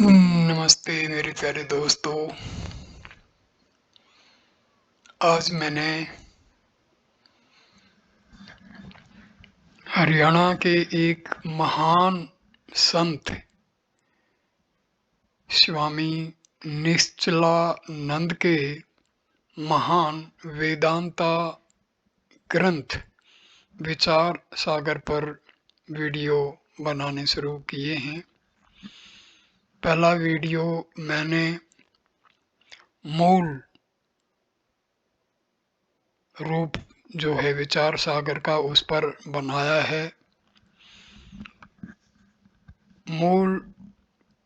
नमस्ते मेरे प्यारे दोस्तों। आज मैंने हरियाणा के एक महान संत स्वामी निश्चलानंद के महान वेदांता ग्रंथ विचार सागर पर वीडियो बनाने शुरू किए हैं। पहला वीडियो मैंने मूल रूप जो है विचार सागर का उस पर बनाया है। मूल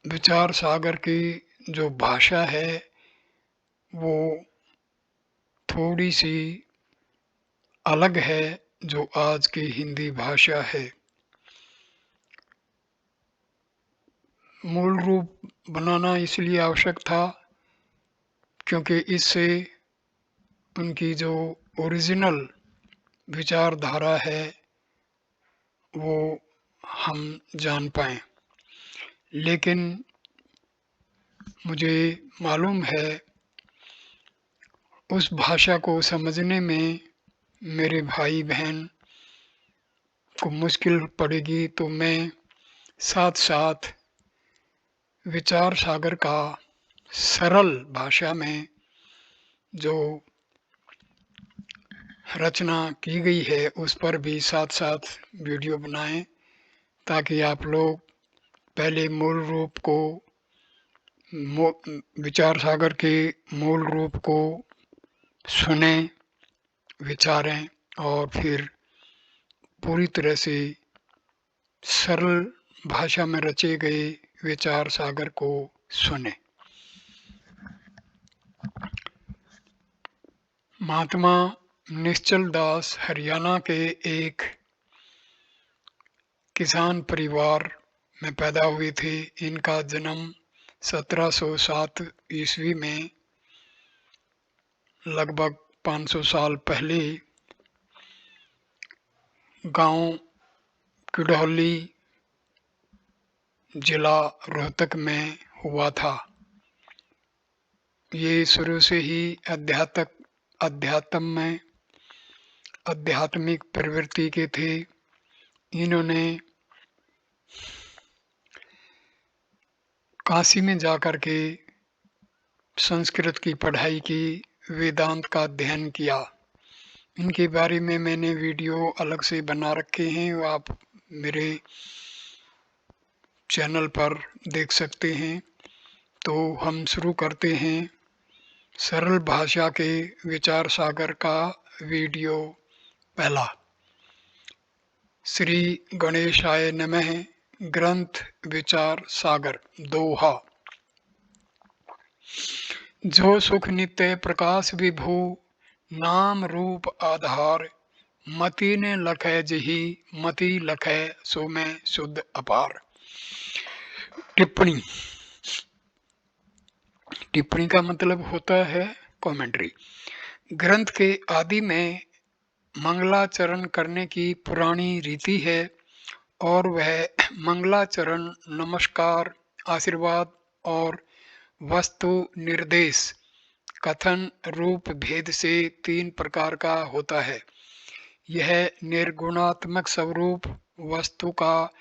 विचार सागर की जो भाषा है वो थोड़ी सी अलग है जो आज की हिंदी भाषा है। मूल रूप बनाना इसलिए आवश्यक था क्योंकि इससे उनकी जो ओरिजिनल विचारधारा है वो हम जान पाएँ। लेकिन मुझे मालूम है उस भाषा को समझने में मेरे भाई-बहन को मुश्किल पड़ेगी, तो मैं साथ-साथ विचार सागर का सरल भाषा में जो रचना की गई है उस पर भी साथ-साथ वीडियो बनाएँ, ताकि आप लोग पहले मूल रूप को मो विचार सागर के मूल रूप को सुनें, विचारें और फिर पूरी तरह से सरल भाषा में रचे गए विचार सागर को सुनें। महात्मा निश्चल दास हरियाणा के एक किसान परिवार में पैदा हुए थे। इनका जन्म 1707 ईस्वी में लगभग 500 साल पहले गांव किडौली जिला रोहतक में हुआ था। ये शुरू से ही अध्यात्म में आध्यात्मिक प्रवृत्ति के थे। इन्होंने काशी में जाकर के संस्कृत की पढ़ाई की, वेदांत का अध्ययन किया। इनके बारे में मैंने वीडियो अलग से बना रखे हैं, वो आप मेरे चैनल पर देख सकते हैं। तो हम शुरू करते हैं सरल भाषा के विचार सागर का वीडियो पहला। श्री गणेशाय नमः। ग्रंथ विचार सागर दोहा। जो सुख नित्य प्रकाश विभु, नाम रूप आधार, मति ने लखै जही, मति लखै सो में शुद्ध अपार। टिप्पणी। टिप्पणी का मतलब होता है कमेंट्री। ग्रंथ के आदि में मंगलाचरण करने की पुरानी रीति है और वह मंगलाचरण नमस्कार, आशीर्वाद और वस्तु निर्देश कथन रूप भेद से 3 प्रकार का होता है। यह निर्गुणात्मक स्वरूप वस्तु का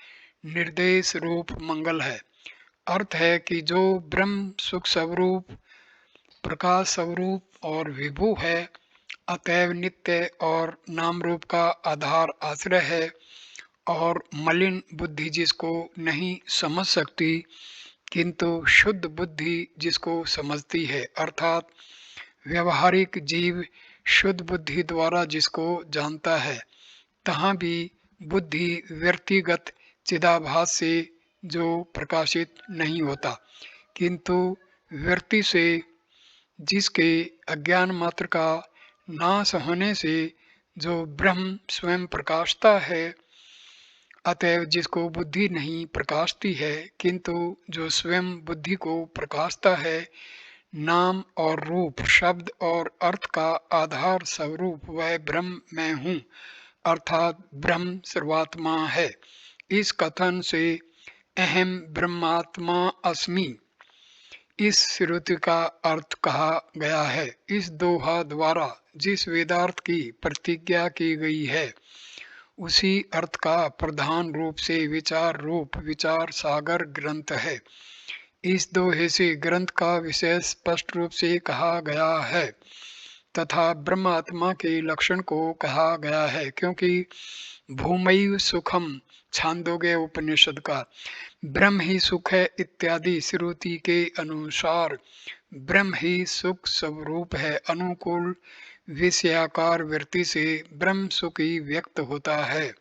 निर्देश रूप मंगल है। अर्थ है कि जो ब्रह्म सुख स्वरूप, प्रकाश स्वरूप और विभु है, अतएव नित्य और नाम रूप का आधार आश्रय है और मलिन बुद्धि जिसको नहीं समझ सकती किंतु शुद्ध बुद्धि जिसको समझती है, अर्थात व्यवहारिक जीव शुद्ध बुद्धि द्वारा जिसको जानता है, तहाँ भी बुद्धि व्यक्तिगत चिदाभास से जो प्रकाशित नहीं होता, किंतु व्यक्ति से जिसके अज्ञान मात्र का नाश होने से जो ब्रह्म स्वयं प्रकाशता है, अतएव जिसको बुद्धि नहीं प्रकाशती है, किंतु जो स्वयं बुद्धि को प्रकाशता है, नाम और रूप, शब्द और अर्थ का आधार स्वरूप वह ब्रह्म मैं हूँ, अर्थात ब्रह्म सर्वात्मा है। इस कथन से अहम ब्रह्मात्मा अस्मि, इस श्रुति का अर्थ कहा गया है। इस दोहा द्वारा जिस वेदार्थ की प्रतिज्ञा की गई है उसी अर्थ का प्रधान रूप से विचार रूप विचार सागर ग्रंथ है। इस दोहे से ग्रंथ का विषय स्पष्ट रूप से कहा गया है तथा ब्रह्मात्मा के लक्षण को कहा गया है, क्योंकि भूमैव सुखम छांदोग्य उपनिषद का ब्रह्म ही सुख है इत्यादि श्रुति के अनुसार ब्रह्म ही सुख स्वरूप है। अनुकूल विषयाकार वृत्ति से ब्रह्म सुख ही व्यक्त होता है।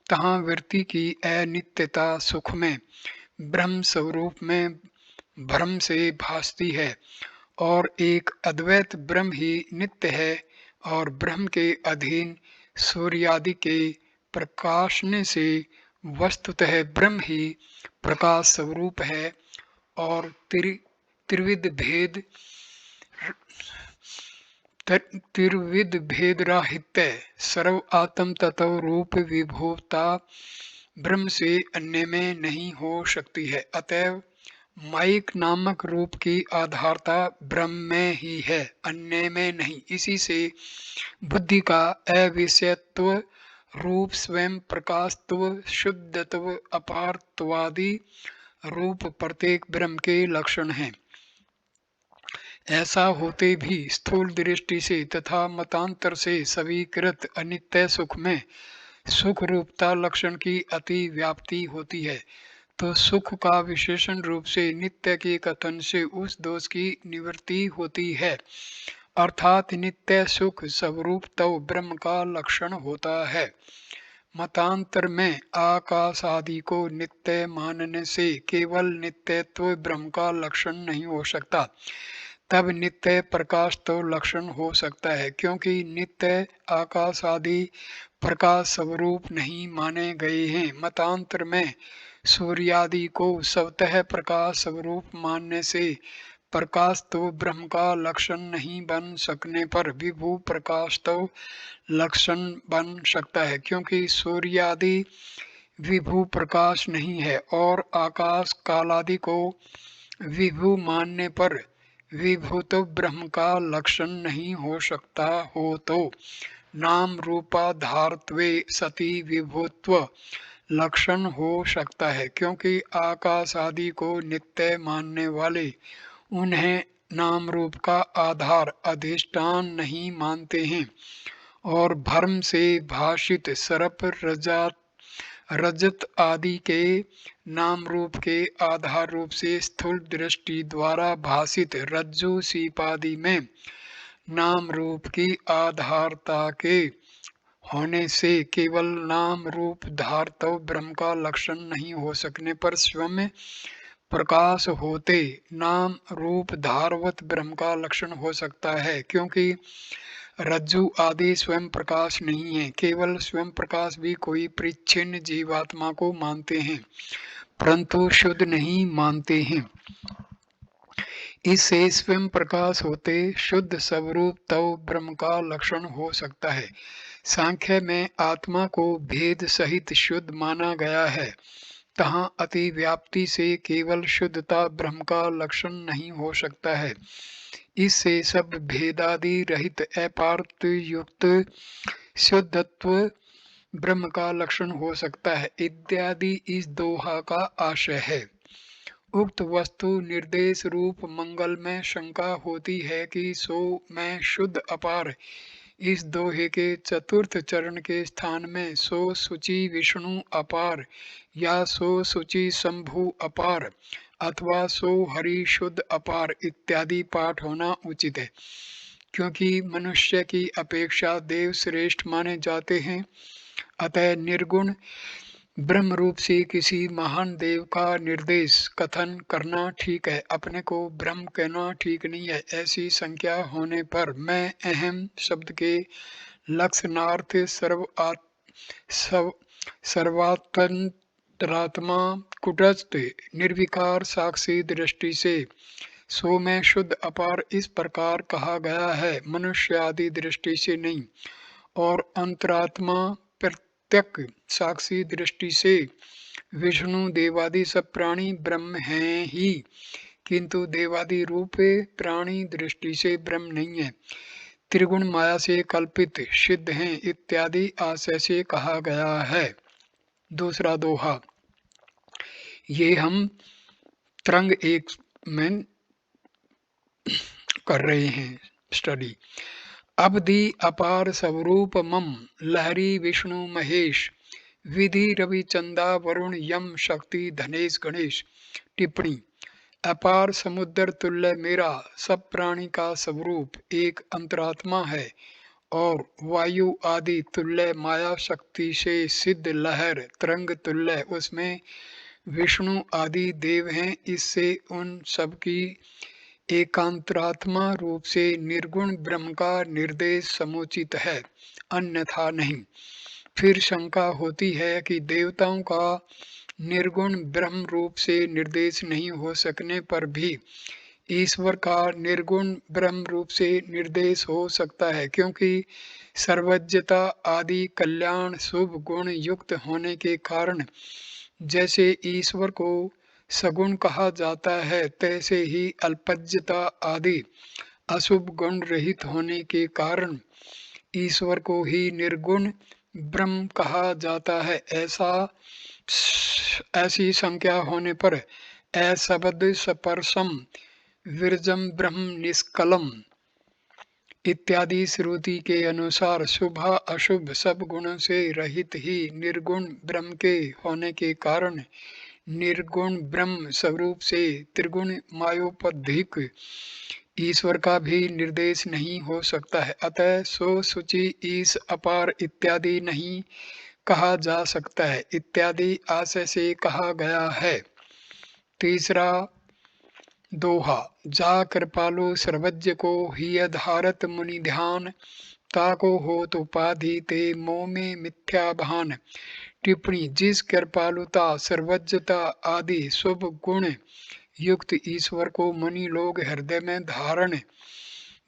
तहाँ वृत्ति की अनित्यता सुख में ब्रह्म स्वरूप में भ्रम से भासती है और एक अद्वैत ब्रह्म ही नित्य है और ब्रह्म के अधीन सूर्यादि के प्रकाशने से वस्तुतः ब्रह्म ही प्रकाश स्वरूप है और त्रिविध भेद राहित्य सर्व आत्म तत्व रूप विभुता ब्रह्म से अन्य में नहीं हो सकती है। अतएव माइक नामक रूप की आधारता ब्रह्म में ही है, अन्य में नहीं। इसी से बुद्धि का अविषयत्व रूप स्वयं प्रकाशत्व शुद्धत्व अपारत्वादि रूप प्रत्येक ब्रह्म के लक्षण हैं। ऐसा होते भी स्थूल दृष्टि से तथा मतांतर से स्वीकृत अनित्य सुख में सुख रूपता लक्षण की अति व्याप्ति होती है, तो सुख का विशेषण रूप से नित्य के कथन से उस दोष की निवृत्ति होती है, अर्थात नित्य सुख स्वरूप तो ब्रह्म का लक्षण होता है। मतांतर में आकाश आदि को नित्य मानने से केवल नित्यत्व ब्रह्म का लक्षण नहीं हो सकता, तब नित्य प्रकाश तो लक्षण हो सकता है, क्योंकि नित्य आकाश आदि प्रकाश स्वरूप नहीं माने गए हैं। मतांतर में सूर्यादि को स्वतः प्रकाश स्वरूप मानने से प्रकाश तो ब्रह्म का लक्षण नहीं बन सकने पर विभु प्रकाश तो लक्षण बन सकता है, क्योंकि सूर्यादि विभु प्रकाश नहीं है और आकाश कालादि को विभु मानने पर विभु तो ब्रह्म का लक्षण नहीं हो सकता। हो तो नाम रूपाधारत्वे सति विभुत्व लक्षण हो सकता है, क्योंकि आकाश आदि को नित्य मानने वाले उन्हें नाम रूप का आधार अधिष्ठान नहीं मानते हैं और भ्रम से भाषित सर्प रजत आदि के नाम रूप के आधार रूप से स्थूल दृष्टि द्वारा भाषित रज्जु सीपादि में नाम रूप की आधारता के होने से केवल नाम रूप धारतव ब्रह्म का लक्षण नहीं हो सकने पर स्वयं प्रकाश होते नाम रूप धारवत ब्रह्म का लक्षण हो सकता है, क्योंकि रज्जु आदि स्वयं प्रकाश नहीं है। केवल स्वयं प्रकाश भी कोई परिच्छिन्न जीवात्मा को मानते हैं, परंतु शुद्ध नहीं मानते हैं। इससे स्वयं प्रकाश होते शुद्ध स्वरूप तव ब्रह्म का लक्षण हो सकता है। सांख्य में आत्मा को भेद सहित शुद्ध माना गया है, तहाँ अति व्याप्ति से केवल शुद्धता ब्रह्म का लक्षण नहीं हो सकता है। इससे सब भेदादि रहित अपार्थ युक्त शुद्धत्व ब्रह्म का लक्षण हो सकता है इत्यादि इस दोहा का आशय है। उक्त वस्तु निर्देश रूप मंगल में शंका होती है कि सो मैं शुद्ध अपार इस दोहे के चतुर्थ चरण के स्थान में सो सुचि विष्णु अपार या सो सुचि शंभु अपार अथवा सो हरि शुद्ध अपार इत्यादि पाठ होना उचित है, क्योंकि मनुष्य की अपेक्षा देव श्रेष्ठ माने जाते हैं। अतः निर्गुण ब्रह्म रूप से किसी महान देव का निर्देश कथन करना ठीक है, अपने को ब्रह्म कहना ठीक नहीं है। ऐसी संख्या होने पर मैं अहम शब्द के लक्षणार्थ सर्वात्मतरात्मा कुटस्थ निर्विकार साक्षी दृष्टि से सो में शुद्ध अपार इस प्रकार कहा गया है, मनुष्य आदि दृष्टि से नहीं, और अंतरात्मा प्रत्यक साक्षी दृष्टि से विष्णु देवादि सब प्राणी ब्रह्म हैं ही, किंतु देवादि रूप प्राणी दृष्टि से ब्रह्म नहीं है, त्रिगुण माया से कल्पित सिद्ध हैं इत्यादि आशय से कहा गया है। दूसरा दोहा, ये हम तरंग एक में कर रहे हैं स्टडी। अवधि अपार स्वरूप मम लहरी विष्णु महेश, विधि रवि चंदा वरुण यम शक्ति धनेश गणेश। टिप्पणी, अपार समुद्र तुल्य मेरा सब प्राणी का स्वरूप एक अंतरात्मा है और वायु आदि तुल्य माया शक्ति से सिद्ध लहर तरंग तुल्य उसमें विष्णु आदि देव हैं। इससे उन सब की एकांतरात्मा रूप से निर्गुण ब्रह्म का निर्देश समुचित है, अन्यथा नहीं। फिर शंका होती है कि देवताओं का निर्गुण ब्रह्म रूप से निर्देश नहीं हो सकने पर भी ईश्वर का निर्गुण ब्रह्म रूप से निर्देश हो सकता है, क्योंकि सर्वज्ञता आदि कल्याण शुभ गुण युक्त होने के कारण जैसे ईश्वर को सगुण कहा जाता है, तैसे ही अल्पज्ञता आदि अशुभ गुण रहित होने के कारण ईश्वर को ही निर्गुण ब्रह्म कहा जाता है। ऐसी संख्या होने पर असबद सपर्शम विरजम ब्रह्म निष्कलम इत्यादि श्रुति के अनुसार शुभ अशुभ सब गुणों से रहित ही निर्गुण ब्रह्म के होने के कारण निर्गुण ब्रह्म स्वरूप से त्रिगुण मायोपधिक ईश्वर का भी निर्देश नहीं हो सकता है। अतः सो शुचि ईश अपार इत्यादि नहीं कहा जा सकता है इत्यादि आशय से कहा गया है। तीसरा दोहा, जा कृपालु सर्वज्ञ को ही धारत मुनि ध्यान, ताको होत उपाधि ते मोह में मिथ्या भान। टिप्पणी, जिस कृपालुता सर्वज्ञता आदि शुभ गुण युक्त ईश्वर को मुनि लोग हृदय में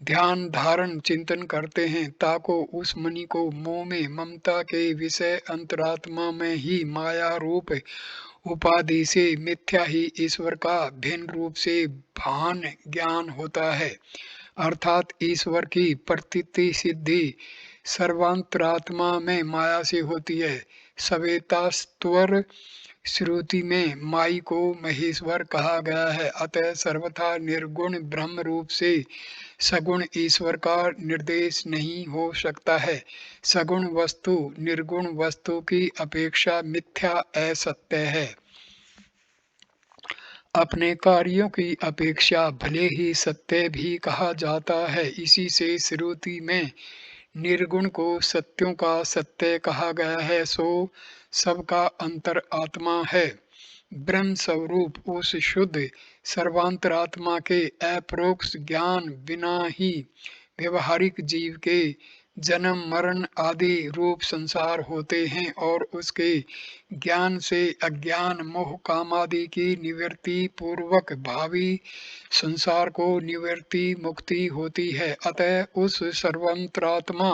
ध्यान धारण चिंतन करते हैं, ताको उस मुनि को मोह में ममता के विषय अंतरात्मा में ही माया रूप उपाधि से मिथ्या ही ईश्वर का भिन्न रूप से भान ज्ञान होता है, अर्थात ईश्वर की प्रतीति सिद्धि सर्वांतरात्मा में माया से होती है। सवेतास्वर श्रुति में माई को महेश्वर कहा गया है। अतः सर्वथा निर्गुण ब्रह्म रूप से सगुण ईश्वर का निर्देश नहीं हो सकता है। सगुण वस्तु निर्गुण वस्तु की अपेक्षा मिथ्या असत्य है। अपने कार्यों की अपेक्षा भले ही सत्य भी कहा जाता है। इसी से श्रुति में निर्गुण को सत्यों का सत्य कहा गया है। सो सबका अंतर आत्मा है। ब्रह्म स्वरूप उस शुद्ध सर्वांतरात्मा के अपरोक्ष ज्ञान बिना ही व्यवहारिक जीव के जन्म मरण आदि रूप संसार होते हैं और उसके ज्ञान से अज्ञान मोह काम आदि की निवृत्ति पूर्वक भावी संसार को निवृत्ति मुक्ति होती है। अतः उस सर्वंतरात्मा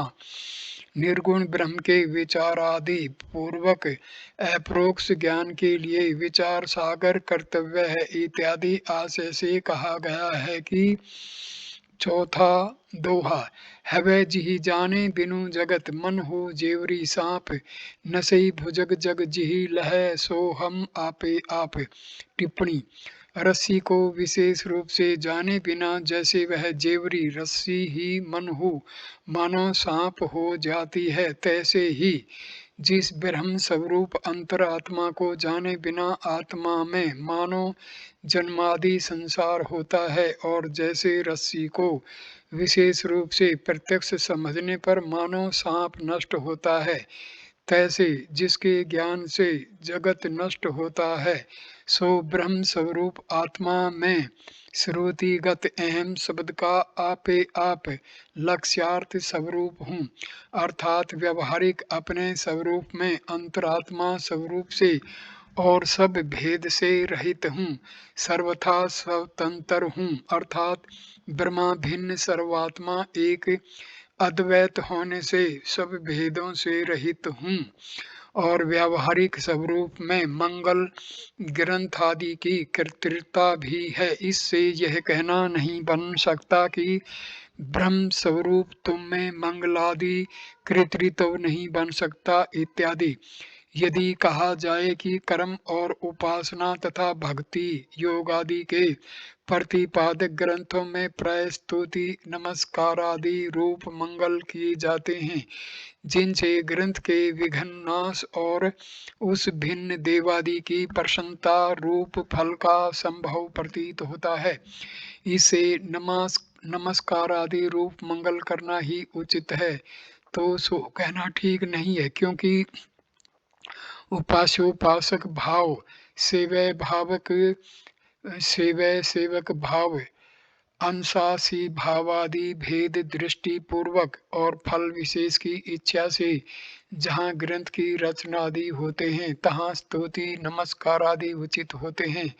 निर्गुण ब्रह्म के विचार आदि पूर्वक अपरोक्ष ज्ञान के लिए विचार सागर कर्तव्य है इत्यादि आशय से कहा गया है। कि चौथा दोहा, हवे जिहि जाने बिनु जगत मन हो जेवरी सांप, नसई भुजग जग जिहि लह सो हम आपे आप। टिप्पणी, रस्सी को विशेष रूप से जाने बिना जैसे वह जेवरी रस्सी ही मन हो मानो सांप हो जाती है, तैसे ही जिस ब्रह्म स्वरूप अंतरात्मा को जाने बिना आत्मा में मानो जन्मादि संसार होता है और जैसे रस्सी को विशेष रूप से प्रत्यक्ष समझने पर मानो सांप नष्ट होता है, तैसे जिसके ज्ञान से जगत नष्ट होता है सो ब्रह्म स्वरूप आत्मा में श्रुतिगत अहम शब्द का आपे आप लक्ष्यार्थ स्वरूप हूँ, अर्थात व्यवहारिक अपने स्वरूप में अंतरात्मा स्वरूप से और सब भेद से रहित हूँ, सर्वथा स्वतंत्र हूँ, अर्थात ब्रह्मा भिन्न सर्वात्मा एक अद्वैत होने से सब भेदों से रहित हूँ और व्यावहारिक स्वरूप में मंगल ग्रंथ आदि की कृत्रिमता भी है। इससे यह कहना नहीं बन सकता कि ब्रह्म स्वरूप तुम में मंगलादि कृत्रित्व नहीं बन सकता इत्यादि। यदि कहा जाए कि कर्म और उपासना तथा भक्ति योग आदि के प्रतिपादक ग्रंथों में प्राय स्तुति नमस्कार आदि रूप मंगल किए जाते हैं, जिनसे ग्रंथ के विघ्न नाश और उस भिन्न देवादि की प्रसन्नता रूप फल का संभव प्रतीत होता है, इसे नमस्कार आदि रूप मंगल करना ही उचित है। तो सो कहना ठीक नहीं है, क्योंकि उपास्योपासक भाव सेवय भावक सेवय सेवक भाव अंशासी भावादि भेद दृष्टि पूर्वक और फल विशेष की इच्छा से जहाँ ग्रंथ की रचना आदि होते हैं, तहाँ स्तुति नमस्कार आदि उचित होते हैं।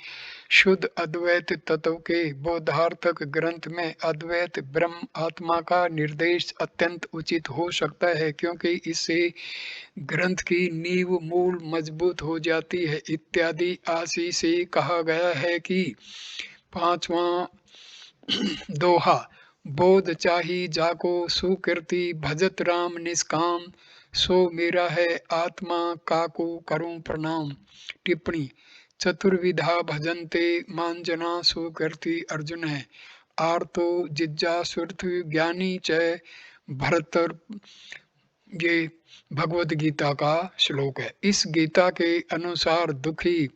शुद्ध अद्वैत तत्व के बोधार्थक ग्रंथ में अद्वैत ब्रह्म आत्मा का निर्देश अत्यंत उचित हो सकता है, क्योंकि इससे ग्रंथ की नींव मूल मजबूत हो जाती है इत्यादि आशि से कहा गया है कि पांचवा दोहा बोध चाही जाको सुकृति भजत राम निष्काम सो मेरा है आत्मा काको करूं प्रणाम। टिप्पणी चतुर्विधा भजन्ते मांजना सुकृति अर्जुन है। आर्तो जिज्ञासुर्थ ज्ञानी च भरत। ये भगवत गीता का श्लोक है। इस गीता के अनुसार दुखी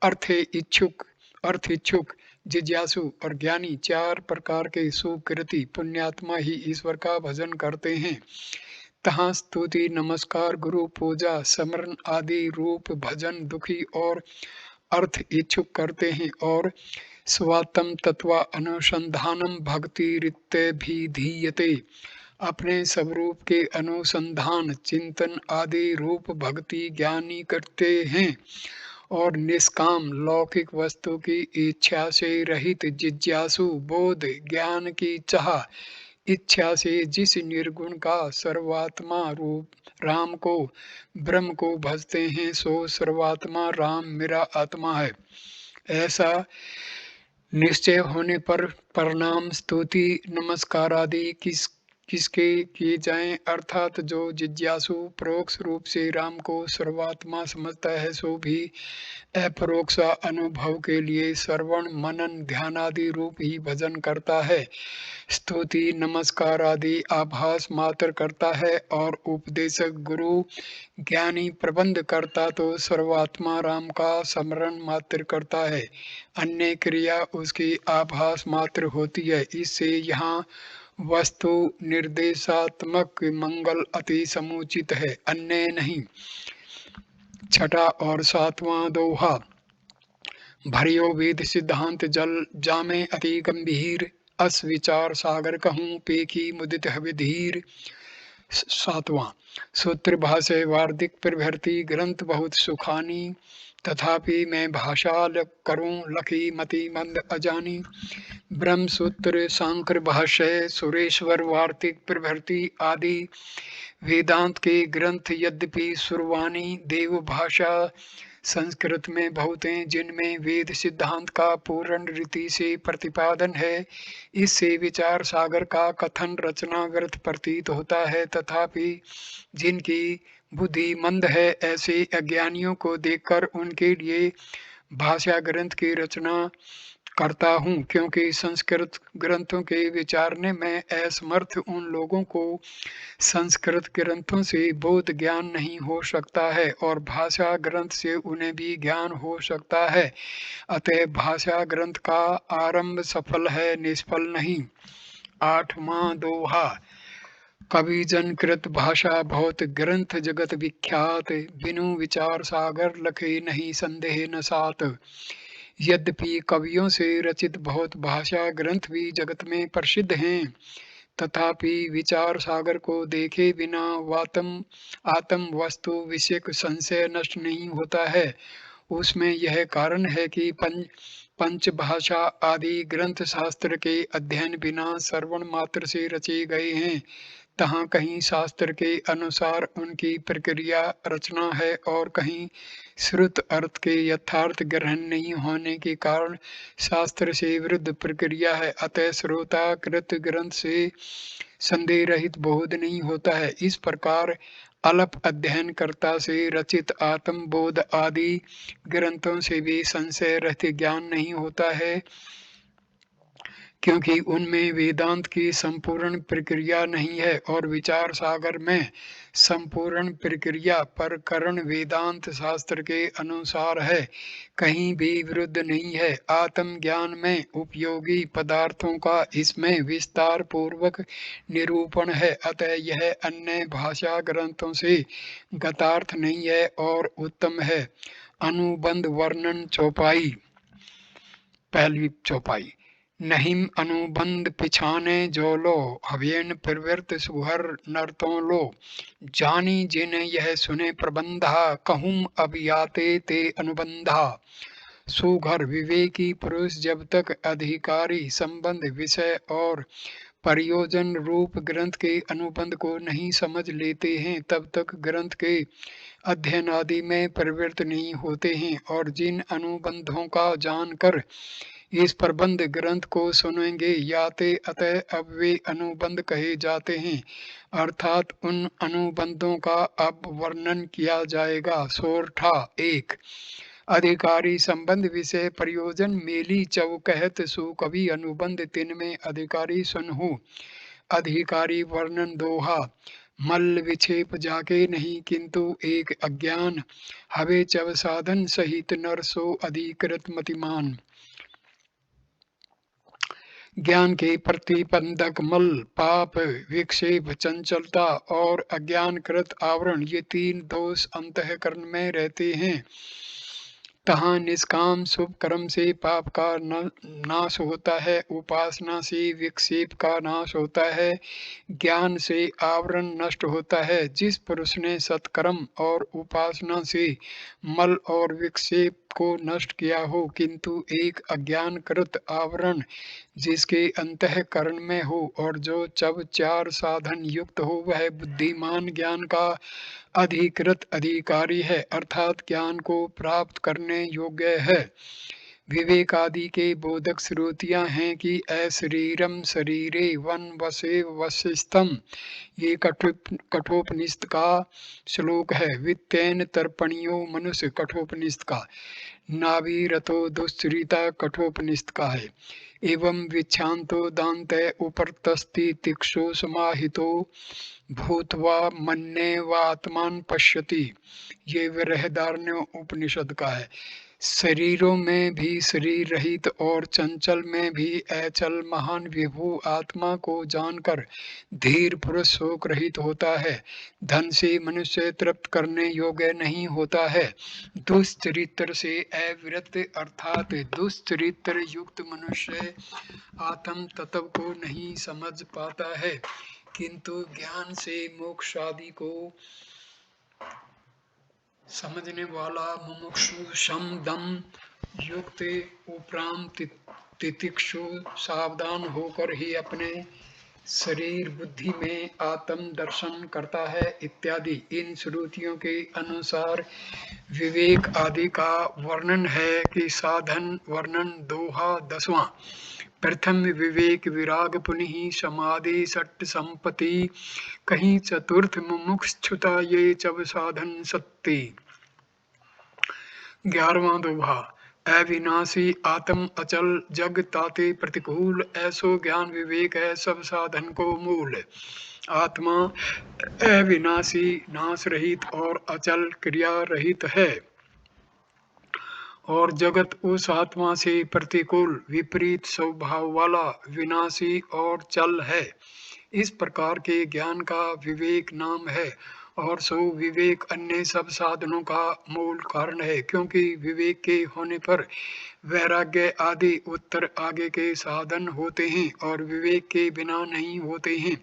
अर्थ इच्छुक जिज्ञासु और ज्ञानी चार प्रकार के सुकृति पुण्यात्मा ही ईश्वर का भजन करते हैं। तहाँ स्तुति नमस्कार गुरु पूजा स्मरण आदि रूप भजन दुखी और अर्थ इच्छुक करते हैं, और स्वात्म तत्व अनुसंधानम भक्ति रित्ते भी धीयते अपने स्वरूप के अनुसंधान चिंतन आदि रूप भक्ति ज्ञानी करते हैं, और निष्काम लौकिक वस्तु की इच्छा से रहित जिज्ञासु बोध ज्ञान की चाह इच्छा से जिस निर्गुण का सर्वात्मा रूप राम को ब्रह्म को भजते हैं, सो सर्वात्मा राम मेरा आत्मा है। ऐसा निश्चय होने पर प्रणाम स्तुति नमस्कार आदि किसके किए जाएं, अर्थात जो जिज्ञासु परोक्ष रूप से राम को सर्वात्मा समझता है, सो भी अपरोक्ष अनुभव के लिए श्रवण मनन ध्यान आदि रूप ही भजन करता है। स्तुति नमस्कार आदि आभास मात्र करता है, और उपदेशक गुरु ज्ञानी प्रबंध करता तो सर्वात्मा राम का स्मरण मात्र करता है। अन्य क्रिया उसकी आभास मात्र होती है। इससे यहाँ वस्तु निर्देशात्मक मंगल अति समुचित है, अन्य नहीं। छठा और सातवां दोहा भरियो वेद सिद्धांत जल जामे अति गंभीर अस विचार सागर कहूँ पेखी मुदित विधीर। सातवां सूत्र भाष्य वार्तिक प्रभृति ग्रंथ बहुत सुखानी तथापि मैं भाषा करूं लखी मति मंद अजानी। ब्रह्म सूत्र सांकर भाष्य सुरेश्वर वार्तिक प्रभृति आदि वेदांत के ग्रंथ यद्यपि सुरवानी देव भाषा संस्कृत में बहुत हैं, जिनमें वेद सिद्धांत का पूर्ण रीति से प्रतिपादन है। इससे विचार सागर का कथन रचना व्यर्थ प्रतीत होता है, तथापि जिनकी बुद्धि मंद है ऐसे अज्ञानियों को देखकर उनके लिए भाषा ग्रंथ की रचना करता हूँ, क्योंकि संस्कृत ग्रंथों के विचारने में असमर्थ उन लोगों को संस्कृत ग्रंथों से बोध ज्ञान नहीं हो सकता है, और भाषा ग्रंथ से उन्हें भी ज्ञान हो सकता है। अतः भाषा ग्रंथ का आरंभ सफल है, निष्फल नहीं। आठवां दोहा कवि जन कृत भाषा बहुत ग्रंथ जगत विख्यात बिनु विचार सागर लखे नहीं संदेह न सात। यद्यपि कवियों से रचित बहुत भाषा ग्रंथ भी जगत में प्रसिद्ध हैं, तथापि विचार सागर को देखे बिना आत्म वस्तु विषयक संशय नष्ट नहीं होता है। उसमें यह कारण है कि पंच भाषा आदि ग्रंथ शास्त्र के अध्ययन बिना श्रवण मात्र से रचे गए हैं, तहाँ कहीं शास्त्र के अनुसार उनकी प्रक्रिया रचना है और कहीं श्रुत अर्थ के यथार्थ ग्रहण नहीं होने के कारण शास्त्र से विरुद्ध प्रक्रिया है। अतः श्रोता कृत ग्रंथ से संदेह रहित बोध नहीं होता है। इस प्रकार अल्प अध्ययनकर्ता से रचित आत्मबोध आदि ग्रंथों से भी संशय रहित ज्ञान नहीं होता है, क्योंकि उनमें वेदांत की संपूर्ण प्रक्रिया नहीं है और विचार सागर में संपूर्ण प्रक्रिया प्रकरण वेदांत शास्त्र के अनुसार है, कहीं भी विरुद्ध नहीं है। आत्मज्ञान में उपयोगी पदार्थों का इसमें विस्तार पूर्वक निरूपण है, अतः यह अन्य भाषा ग्रंथों से गतार्थ नहीं है और उत्तम है। अनुबंध वर्णन चौपाई, पहली चौपाई। नहीं अनुबंध पिछाने जो लो, हवेन प्रवृत्त सुहर नर्तों लो, जानी जिन यह सुने प्रबंधा, कहूं अब याते ते अनुबंधा। सुघर विवेकी पुरुष जब तक अधिकारी संबंध विषय और प्रयोजन रूप ग्रंथ के अनुबंध को नहीं समझ लेते हैं, तब तक ग्रंथ के अध्ययन आदि में प्रवृत्त नहीं होते हैं। और जिन अनुबंधों का जानकर इस प्रबंध ग्रंथ को सुनेंगे याते, अतः अब वे अनुबंध कहे जाते हैं, अर्थात उन अनुबंधों का अब वर्णन किया जाएगा। सोरठा एक। अधिकारी संबंध विषय प्रयोजन मेली चव कहत सु कवि अनुबंध तिन में अधिकारी सुनहु। अधिकारी वर्णन दोहा, मल्ल विक्षेप जाके नहीं किंतु एक अज्ञान, हवे चव साधन सहित नर सो अधिकृत मतिमान। ज्ञान के प्रतिबंधक मल, पाप, विक्षेप, चंचलता और अज्ञानकृत आवरण, ये तीन दोष अंतःकरण में रहते हैं। तहाँ निष्काम शुभ कर्म से पाप का नाश होता है, उपासना से विक्षेप का नाश होता है, ज्ञान से आवरण नष्ट होता है। जिस पुरुष ने सत्कर्म और उपासना से मल और विक्षेप को नष्ट किया हो, किंतु एक अज्ञानकृत आवरण जिसके अंतःकरण में हो और जो चब चार साधन युक्त हो, वह बुद्धिमान ज्ञान का अधिकृत अधिकारी है, अर्थात ज्ञान को प्राप्त करने योग्य है। विवेक आदि के बोधक श्रुतियां हैं कि अशरीरम शरीरे वन वसे वशिष्ठम, ये कठोपनिषद का श्लोक है। वित्तेन तर्पणियो मनुष्य, कठोपनिषद का। नाभिरतो दुश्चरिता, कठोपनिषद का है। एवं विच्छांतो दान्ते उपरतस्ति तिक्षु समाहितो भूतवा मन्येवात्मान पश्यति, ये बृहदारण्य उपनिषद का है। शरीरों में भी शरीर रहित और चंचल में भी अचल महान विभु आत्मा को जानकर धीर पुरुष शोक रहित होता है। धन से मनुष्य तृप्त करने योग्य नहीं होता है। दुष्चरित्र से अविरत अर्थात दुष्चरित्र युक्त मनुष्य आत्म तत्व को नहीं समझ पाता है, किंतु ज्ञान से मोक्ष आदि को समझने वाला मुमुक्षु शम दम युक्त उपराम तितिक्षु सावधान होकर ही अपने शरीर बुद्धि में आत्म दर्शन करता है इत्यादि। इन श्रुतियों के अनुसार विवेक आदि का वर्णन है कि साधन वर्णन दोहा 10वां। प्रथम विवेक विराग पुनि समाधि सट संपत्ति, कहीं चतुर्थ मुमुक्षुता ये चब साधन सत्ती। 11वां दोहा। अविनाशी आत्म अचल जग ताते प्रतिकूल, ऐसो ज्ञान विवेक है सब साधन को मूल। आत्मा अविनाशी नाश रहित और अचल क्रिया रहित है और जगत उस आत्मा से प्रतिकूल विपरीत स्वभाव वाला विनाशी और चल है। इस प्रकार के ज्ञान का विवेक नाम है और सो विवेक अन्य सब साधनों का मूल कारण है, क्योंकि विवेक के होने पर वैराग्य आदि उत्तर आगे के साधन होते हैं और विवेक के बिना नहीं होते हैं।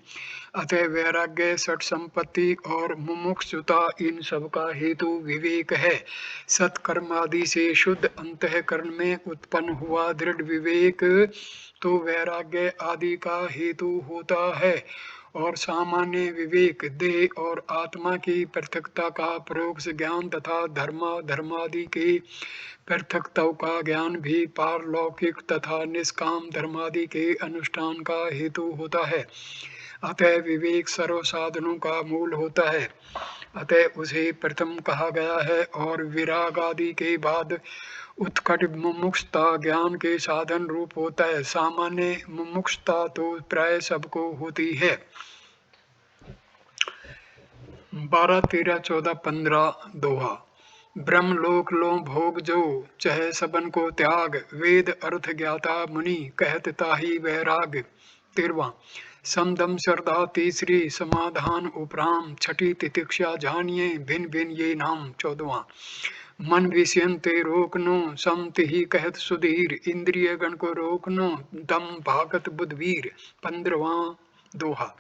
अतः वैराग्य सठ संपत्ति और मुमुक्षुता इन सब का हेतु विवेक है। सत्कर्म आदि से शुद्ध अंतःकरण में उत्पन्न हुआ दृढ़ विवेक तो वैराग्य आदि का हेतु होता है और सामान्य विवेक देह और आत्मा की पृथकता का परोक्ष ज्ञान तथा धर्मादि के पृथकताओं का ज्ञान भी पारलौकिक तथा निष्काम धर्मादि के अनुष्ठान का हेतु होता है। अतः विवेक सर्व साधनों का मूल होता है, अतः उसे प्रथम कहा गया है और विराग आदि के बाद उत्कट मुमुक्षुता ज्ञान के साधन रूप होता है। सामान्य मुमुक्षुता तो प्राय सबको होती है। 12, 13, 14, 15 दोहा। ब्रह्मलोक लो भोग जो चहे सबन को त्याग, वेद अर्थ ज्ञाता मुनि कहत ताहि वैराग। 13वां। समदम श्रद्धा तीसरी समाधान उपराम, छठी तितिक्षा जानिए भिन्न भिन्न ये नाम। 14वां। मन विषयन ते रोकनो सम तिहि कहत सुधीर, इंद्रिय गण को रोकनो दम भागत बुद्धवीर। 15वां दोहा।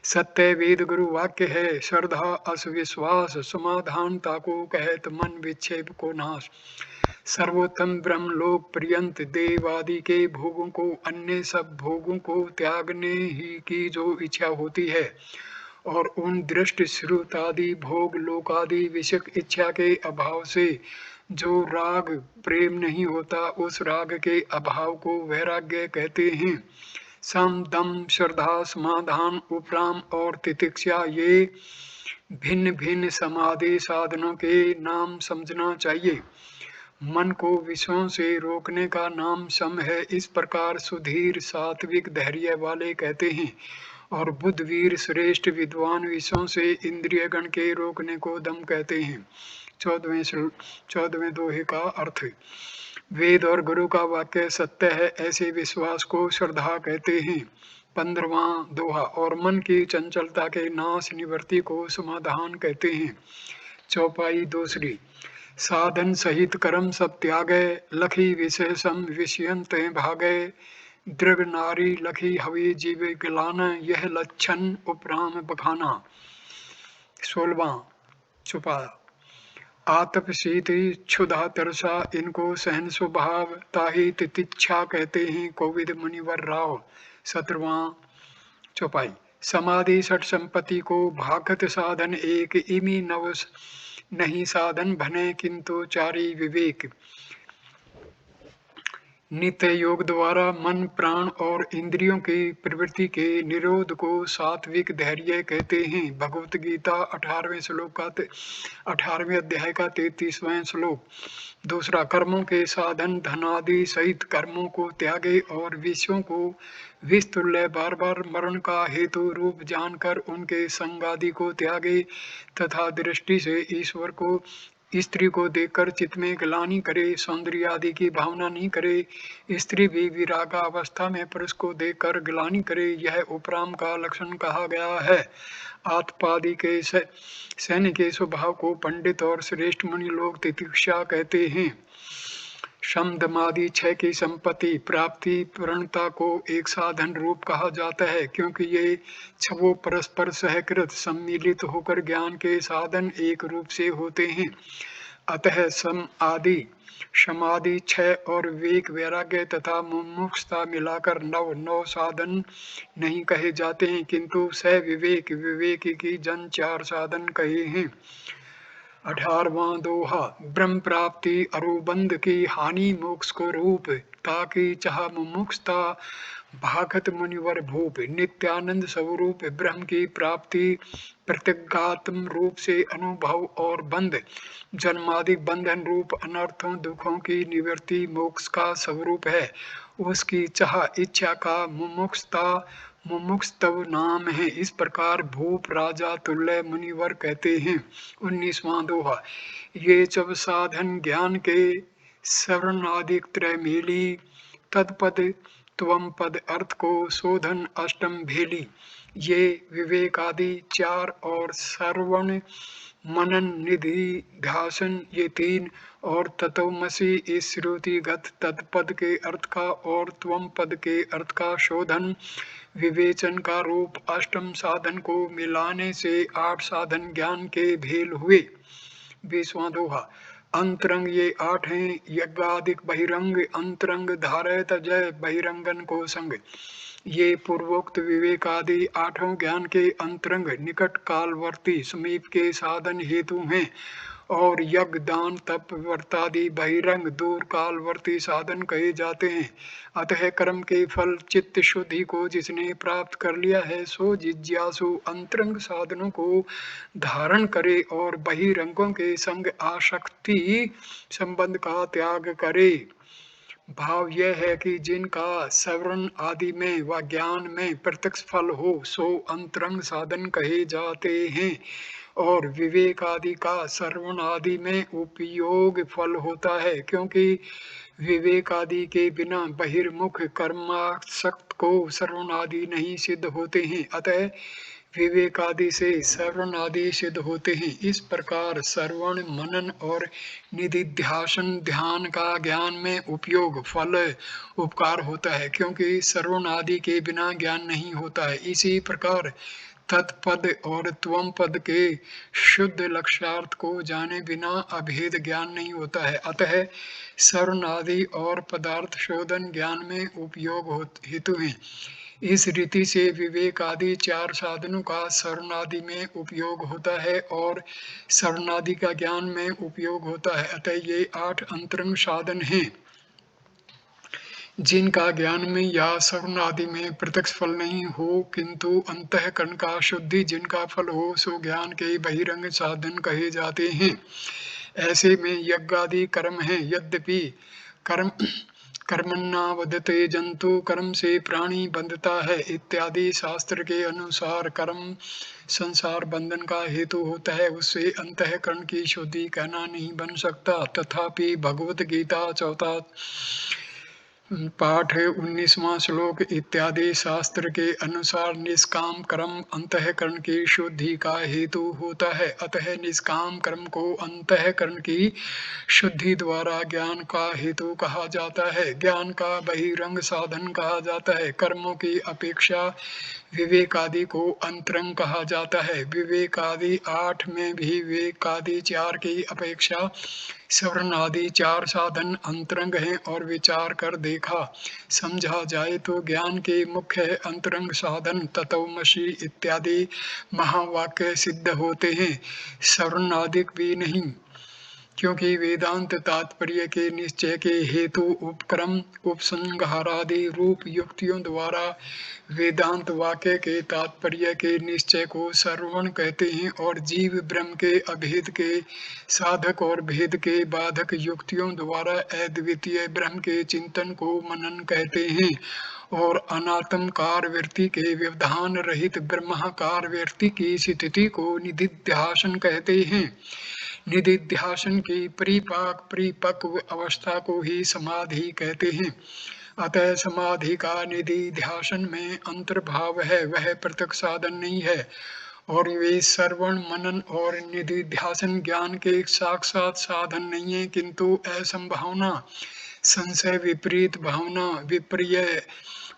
सत्य वेद गुरु वाक्य है, श्रद्धा अस विश्वास, समाधान ताको कहत मन विक्षेप को नाश। सर्वोत्तम ब्रह्म लोक पर्यंत देवादि के भोगों को, अन्य सब भोगों को त्यागने ही की जो इच्छा होती है, और उन दृष्ट श्रुतादि भोग लोकादि विषयक इच्छा के अभाव से जो राग प्रेम नहीं होता, उस राग के अभाव को वैराग्य कहते हैं। सम दम श्रद्धा समाधान उपराम और तितिक्षा ये भिन्न भिन्न समाधि साधनों के नाम समझना चाहिए। मन को विषयों से रोकने का नाम सम है, इस प्रकार सुधीर सात्विक धैर्य वाले कहते हैं, और बुद्धवीर श्रेष्ठ विद्वान विषयों से इंद्रिय गण के रोकने को दम कहते हैं। 14वें दोहे का अर्थ। वेद और गुरु का वाक्य सत्य है, ऐसे विश्वास को श्रद्धा कहते हैं। 15वां दोहा। और मन की चंचलता के नाश निवृत्ति को समाधान कहते हैं। चौपाई दूसरी। साधन सहित कर्म सब त्यागे, लखी विषय सम विषयन ते भागे, दृढ़ नारी लखी हवि जीवे गिलाना, यह लक्षण उपराम बखाना। 16वां चौपाया। आतप शीत क्षुधा तरसा इनको सहन स्वभाव, ताहि तितिक्षा कहते हैं कोविद मुनिवर राव। 17वां चौपाई। समाधि सठ संपत्ति को भागत साधन एक, इमी नव नहीं साधन भने किंतु चारी विवेक। नित्य योग द्वारा मन प्राण और इंद्रियों की प्रवृत्ति के निरोध को सात्विक धैर्य कहते हैं। भगवत गीता 18वें अध्याय का 33वां श्लोक। दूसरा। कर्मों के साधन धनादि सहित कर्मों को त्यागे और विषयों को विस्तुल्य बार बार मरण का हेतु रूप जानकर उनके संगादि को त्यागे, तथा दृष्टि से ईश्वर को स्त्री को देखकर चित्त में ग्लानि करे, सौंदर्य आदि की भावना नहीं करे। स्त्री भी विरागावस्था में पुरुष को देखकर ग्लानि करे, यह उपराम का लक्षण कहा गया है। आतपादि के सैन्य के स्वभाव को पंडित और श्रेष्ठ मुनि लोग तितिक्षा कहते हैं। शमदमादि छह की संपत्ति प्राप्ति पूर्णता को एक साधन रूप कहा जाता है, क्योंकि ये छवो परस्पर सहकृत सम्मिलित होकर ज्ञान के साधन एक रूप से होते हैं। अतः सम आदि समाधि छह और विवेक वैराग्य तथा मुमुक्षुता मिलाकर नौ साधन नहीं कहे जाते हैं, किंतु सह विवेक विवेक की जन चार साधन कहे हैं। 18वां दोहा। ब्रह्म प्राप्ति अरुबंध की हानि मोक्ष को रूप, ताकि चाह मुमुक्षुता भागत मुनिवर भूप। नित्यानंद स्वरूप ब्रह्म की प्राप्ति प्रतिज्ञात्म रूप से अनुभव और बंध जन्मादि बंधन रूप अनर्थों दुखों की निवृत्ति मोक्ष का स्वरूप है। उसकी चाह इच्छा का मुमुक्षुत्व नाम है। इस प्रकार भूप राजा तुल्य मुनिवर कहते हैं। 19वां दोहा। ये जब साधन ज्ञान के सर्वनादिक त्रय मेली, तत्पद त्वम पद अर्थ को शोधन अष्टम भेली। ये विवेक आदि चार और श्रवण मनन निधि ध्यासन ये तीन, और तत्वमसि इस श्रुतिगत तत्पद के अर्थ का और त्वम पद के अर्थ का शोधन विवेचन का रूप अष्टम साधन को मिलाने से 8 साधन ज्ञान के भेल हुए। 20वां दोहा। अंतरंग ये 8 हैं, यज्ञादिक बहिरंग, अंतरंग धारय तजय बहिरंगन को संग। ये पूर्वोक्त विवेक आदि आठों ज्ञान के अंतरंग निकट कालवर्ती समीप के साधन हेतु हैं और यज्ञ दान तप व्रतादि बहिरंग दूर कालवर्ती साधन कहे जाते हैं। अतः कर्म के फल चित्त शुद्धि को जिसने प्राप्त कर लिया है सो जिज्ञासु अंतरंग साधनों को धारण करे और बहिरंगों के संग आसक्ति संबंध का त्याग करे। भाव यह है कि जिनका श्रवण आदि में व ज्ञान में प्रत्यक्ष फल हो सो अंतरंग साधन कहे जाते हैं और विवेक आदि का श्रवण आदि में उपयोग फल होता है, क्योंकि विवेक आदि के बिना बहिर्मुख कर्मासक्त को श्रवण आदि नहीं सिद्ध होते हैं। अतः विवेक आदि से श्रवण आदि सिद्ध होते हैं। इस प्रकार श्रवण मनन और निधिध्यासन ध्यान का ज्ञान में उपयोग फल उपकार होता है, क्योंकि श्रवण आदि के बिना ज्ञान नहीं होता है। इसी प्रकार तत्पद और त्वम पद के शुद्ध लक्ष्यार्थ को जाने बिना अभेद ज्ञान नहीं होता है। अतः श्रवण आदि और पदार्थ शोधन ज्ञान में उपयोग हेतु हैं। इस रीति से विवेक आदि चार साधनों का श्रवणादि में उपयोग होता है और श्रवणादि का ज्ञान में उपयोग होता है। अतः ये 8 अंतरंग साधन हैं जिनका ज्ञान में या श्रवण आदि में प्रत्यक्ष फल नहीं हो, किंतु अंतःकरण का शुद्धि जिनका फल हो सो ज्ञान के बहिरंग साधन कहे जाते हैं। ऐसे में यज्ञ आदि कर्म है। यद्यपि कर्म कर्मण्यवदते जंतु कर्म से प्राणी बंधता है इत्यादि शास्त्र के अनुसार कर्म संसार बंधन का हेतु होता है, उससे अंतःकरण की शुद्धि कहना नहीं बन सकता। तथापि भगवत गीता 4 पाठ 19वां श्लोक इत्यादि शास्त्र के अनुसार निष्काम कर्म अंतःकरण की शुद्धि का हेतु होता है। अतः निष्काम कर्म को अंतःकरण की शुद्धि द्वारा ज्ञान का हेतु कहा जाता है, ज्ञान का बहिरंग साधन कहा जाता है। कर्मों की अपेक्षा विवेक आदि को अंतरंग कहा जाता है। विवेक आदि 8 में भी विवेक आदि 4 की अपेक्षा श्रवण आदि 4 साधन अंतरंग हैं और विचार कर देखा समझा जाए तो ज्ञान के मुख्य अंतरंग साधन तत्वमसि इत्यादि महावाक्य सिद्ध होते हैं, श्रवण आदि भी नहीं, क्योंकि वेदांत तात्पर्य के निश्चय के हेतु उपक्रम उपसंहारादि रूप युक्तियों द्वारा वेदांत वाक्य के तात्पर्य के निश्चय को श्रवण कहते हैं और जीव ब्रह्म के अभेद के साधक और भेद के बाधक युक्तियों द्वारा अद्वितीय ब्रह्म के चिंतन को मनन कहते हैं और अनात्मकार वृत्ति के व्यवधान रहित ब्रह्माकार वृत्ति की स्थिति को निधिध्यासन कहते हैं। निधिध्यासन की परिपक्व अवस्था को ही समाधि कहते हैं। अतः समाधि का निधिध्यासन में अंतर्भाव है, वह प्रत्यक्ष साधन नहीं है और वे श्रवण मनन और निधिध्यासन ज्ञान के साक्षात साधन नहीं है, किंतु असंभावना संशय विपरीत भावना विपर्य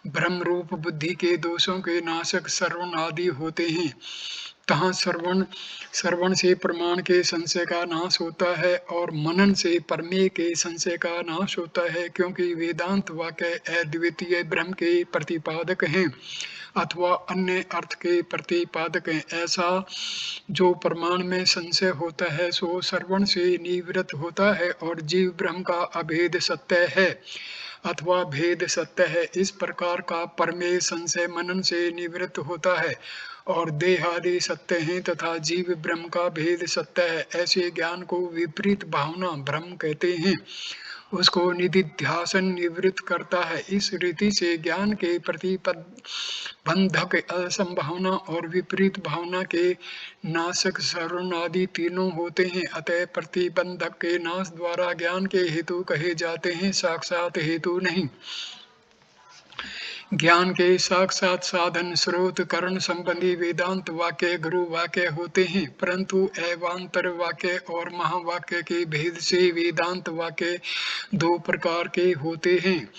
भ्रम रूप बुद्धि के दोषों के नाशक श्रवण आदि होते हैं। तहाँ श्रवण से प्रमाण के संशय का नाश होता है और मनन से प्रमेय के संशय का नाश होता है, क्योंकि वेदांत वाक्य अद्वितीय ब्रह्म के प्रतिपादक हैं अथवा अन्य अर्थ के प्रतिपादक हैं। ऐसा जो प्रमाण में संशय होता है सो श्रवण से निवृत्त होता है और जीव ब्रह्म का अभेद सत्य है अथवा भेद सत्य है। इस प्रकार का प्रमेय संशय मनन से निवृत्त होता है और देह आदि सत्य हैं तथा जीव ब्रह्म का भेद सत्य है। ऐसे ज्ञान को विपरीत भावना भ्रम कहते हैं, उसको निधिध्यासन निवृत्त करता है। इस रीति से ज्ञान के प्रतिबंधक असंभावना और विपरीत भावना के नाशक श्रवण आदि तीनों होते हैं। अतः प्रतिबंधक के नाश द्वारा ज्ञान के हेतु कहे जाते हैं, साक्षात हेतु नहीं। ज्ञान के साक्षात साधन स्रोत करण संबंधी वेदांत वाक्य गुरु वाक्य होते हैं, परंतु एवांतर वाक्य और महावाक्य के भेद से वेदांत वाक्य 2 प्रकार के होते हैं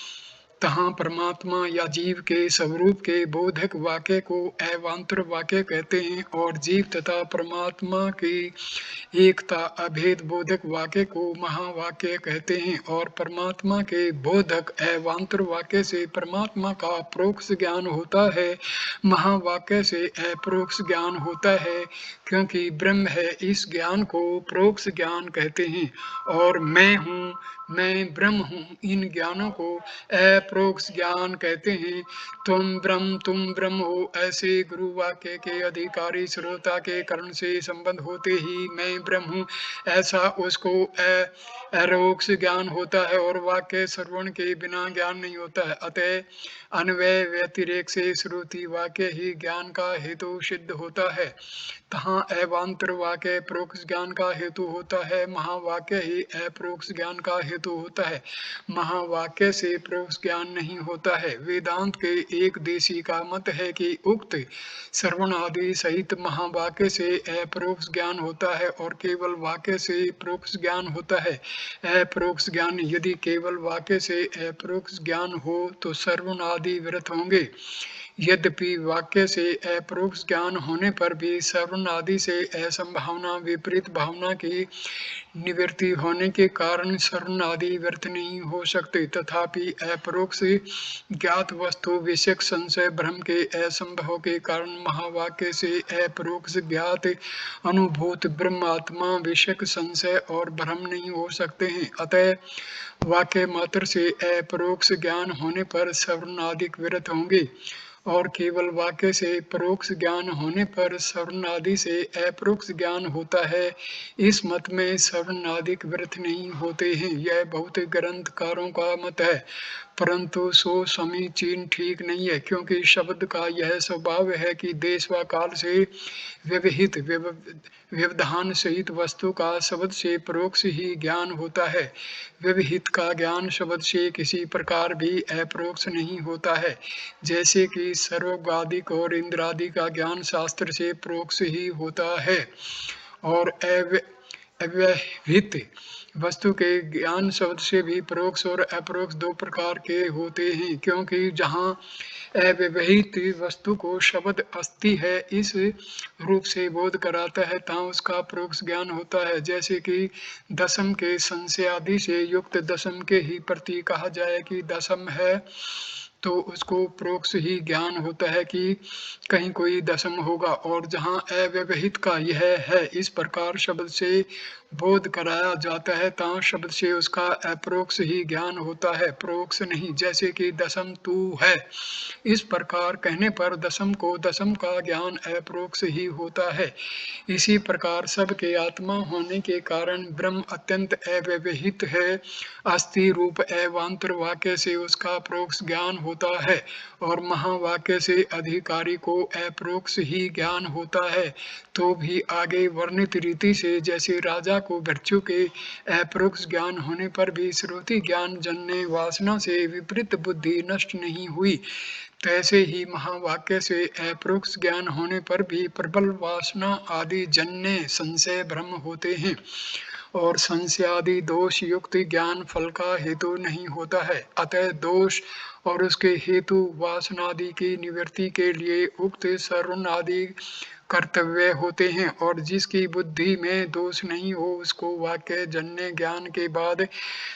तहाँ परमात्मा या जीव के स्वरूप के बोधक वाक्य को अवान्तर वाक्य कहते हैं और जीव तथा परमात्मा की एकता अभेद बोधक वाक्य को महावाक्य कहते हैं। और परमात्मा के बोधक अवान्तर वाक्य से परमात्मा का परोक्ष ज्ञान होता है, महावाक्य से अपरोक्ष ज्ञान होता है, क्योंकि ब्रह्म है इस ज्ञान को परोक्ष ज्ञान कहते हैं। और मैं हूँ, मैं ब्रह्म हूँ, इन ज्ञानों को अपरोक्ष ज्ञान कहते हैं। तुम ब्रह्म हो, ऐसे गुरु वाक्य के अधिकारी श्रोता के कर्ण से संबंध होते ही मैं ब्रह्म हूँ ऐसा उसको अरोक्ष ज्ञान होता है, और वाक्य श्रवण के बिना ज्ञान नहीं होता है। अतः अन्वय व्यतिरेक से श्रुति वाक्य ही ज्ञान का हेतु सिद्ध होता है। तहाँ अवान्तर वाक्य परोक्ष ज्ञान का हेतु होता है, महावाक्य ही अपरोक्ष ज्ञान का हेतु होता है। महावाक्य से परोक्ष ज्ञान नहीं होता है। वेदांत के एक देशी का मत है कि उक्त श्रवण आदि सहित महावाक्य से अपरोक्ष ज्ञान होता है और केवल वाक्य से परोक्ष ज्ञान होता है। अपरोक्ष ज्ञान यदि केवल वाक्य से अपरोक्ष ज्ञान हो तो श्रवण आदि व्यर्थ होंगे। यद्यपि वाक्य से अपरोक्ष ज्ञान होने पर भी श्रवण आदि से असंभावना विपरीत भावना की निवृत्ति होने के कारण श्रवण आदि व्यर्थ नहीं हो सकते। तथापि अपरोक्ष ज्ञात वस्तु विषयक संशय भ्रम के असंभव के कारण महावाक्य से अपरोक्ष ज्ञात अनुभूत ब्रह्मात्मा विषयक संशय और भ्रम नहीं हो सकते हैं। अतः वाक्य मात्र से अपरोक्ष ज्ञान होने पर श्रवण आदि व्यर्थ होंगे और केवल वाक्य से परोक्ष ज्ञान होने पर श्रवण आदि से अपरोक्ष ज्ञान होता है। इस मत में श्रवण आदि व्यर्थ नहीं होते हैं। यह बहुत ग्रंथकारों का मत है, परंतु सो समीचीन ठीक नहीं है, क्योंकि शब्द का यह स्वभाव है कि देश व काल से व्यवहित व्यवधान सहित वस्तु का शब्द से परोक्ष ही ज्ञान होता है। व्यवहित का ज्ञान शब्द से किसी प्रकार भी अपरोक्ष नहीं होता है, जैसे कि सर्वगादिक और इंद्रादि का ज्ञान शास्त्र से परोक्ष ही होता है। और अव्यवहित वस्तु के ज्ञान शब्द से भी परोक्ष और अपरोक्ष दो प्रकार के होते हैं, क्योंकि जहाँ अव्यवहित वस्तु को शब्द अस्ति है इस रूप से बोध कराता है तहाँ उसका परोक्ष ज्ञान होता है। जैसे कि दशम के संशय आदि से युक्त दशम के ही प्रति कहा जाए कि दशम है, तो उसको परोक्ष ही ज्ञान होता है कि कहीं कोई दशम होगा। और जहाँ अव्यवहित का यह है इस प्रकार शब्द से बोध कराया जाता है तहाँ शब्द से उसका अपरोक्ष ही ज्ञान होता है, परोक्ष नहीं। जैसे कि दशम तू है, इस प्रकार कहने पर दशम को दशम का ज्ञान अपरोक्ष ही होता है। इसी प्रकार सबके आत्मा होने के कारण ब्रह्म अत्यंत अव्यवहित है, अस्थि रूप अवान्तर वाक्य से उसका परोक्ष ज्ञान होता है और महावाक्य से अधिकारी को अपरोक्ष ही ज्ञान होता है। तो भी आगे वर्णित रीति से जैसे राजा को मृत्यु के अपरोक्ष ज्ञान होने पर भी श्रुति ज्ञान जन्य वासना से विपरीत बुद्धि नष्ट नहीं हुई, तैसे ही महावाक्य से अपरोक्ष ज्ञान होने पर भी प्रबल वासना आदि जन्य संशय भ्रम होते हैं और संशय आदि दोष युक्त ज्ञान फल का हेतु नहीं होता है। अतः दोष और उसके हेतु वासनादि की निवृत्ति के लिए उक्त श्रवण आदि कर्तव्य होते हैं, और जिसकी बुद्धि में दोष नहीं हो उसको वाक्य जन्य ज्ञान के बाद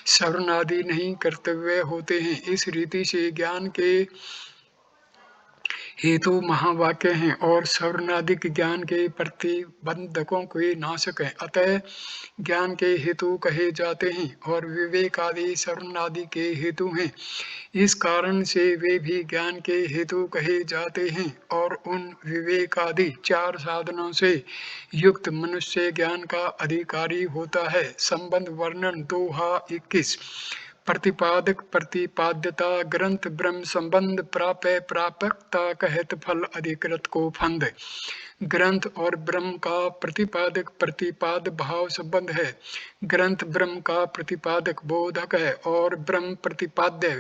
श्रवण आदि नहीं कर्तव्य होते हैं। इस रीति से ज्ञान के हेतु महावाक्य हैं और श्रवणादिक ज्ञान के प्रतिबंधकों के नाशक हैं, अतः ज्ञान के हेतु कहे जाते हैं और विवेक आदि श्रवणादि के हेतु हैं। इस कारण से वे भी ज्ञान के हेतु कहे जाते हैं और उन विवेक आदि चार साधनों से युक्त मनुष्य ज्ञान का अधिकारी होता है। संबंध वर्णन दोहा 21। प्रतिपादक प्रतिपाद्यता ग्रंथ ब्रह्म संबंध प्राप्य प्रापकता कहत फल अधिकृत को फंद। ग्रंथ और ब्रह्म का प्रतिपादक प्रतिपाद भाव संबंध है। ग्रंथ ब्रह्म का प्रतिपादक बोधक है और ब्रह्म प्रतिपाद्य